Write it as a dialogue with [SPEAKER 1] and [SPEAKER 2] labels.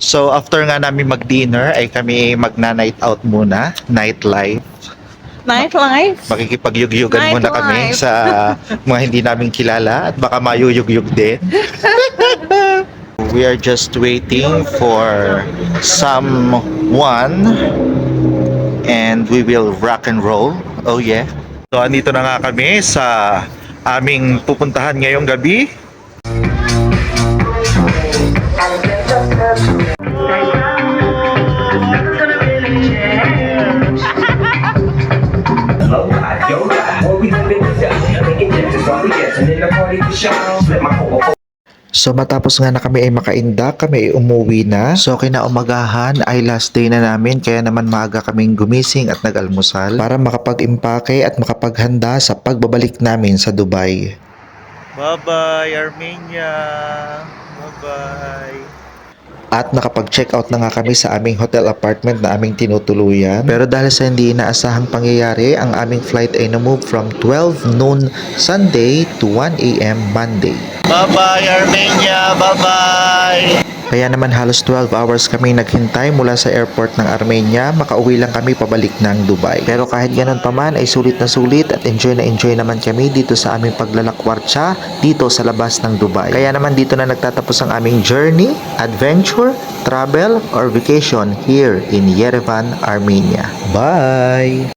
[SPEAKER 1] So after nga namin mag-dinner ay kami magna-night out muna, nightlife.
[SPEAKER 2] Nightlife?
[SPEAKER 1] Makikipagyugyugan muna kami
[SPEAKER 2] Nightlife.
[SPEAKER 1] sa mga hindi namin kilala at baka mayuyugyug din. We are just waiting for someone and we will rock and roll. Oh yeah. So andito na nga kami sa aming pupuntahan ngayong gabi. So matapos nga na kami ay makainda, kami ay umuwi na. So kinaumagahan ay last day na namin, kaya naman maaga kaming gumising at nag-almusal para makapag-impake at makapaghanda sa pagbabalik namin sa Dubai. Bye-bye Armenia! Bye-bye! At nakapag-check out na nga kami sa aming hotel apartment na aming tinutuluyan. Pero dahil sa hindi inaasahang pangyayari, ang aming flight ay na-move from 12 noon Sunday to 1 a.m. Monday. Bye-bye Armenia! Bye-bye! Kaya naman halos 12 hours kami naghintay mula sa airport ng Armenia, makauwi lang kami pabalik ng Dubai. Pero kahit ganun pa man ay sulit na sulit at enjoy na enjoy naman kami dito sa aming paglalakwartsa dito sa labas ng Dubai. Kaya naman dito na nagtatapos ang aming journey, adventure, travel, or vacation here in Yerevan, Armenia. Bye!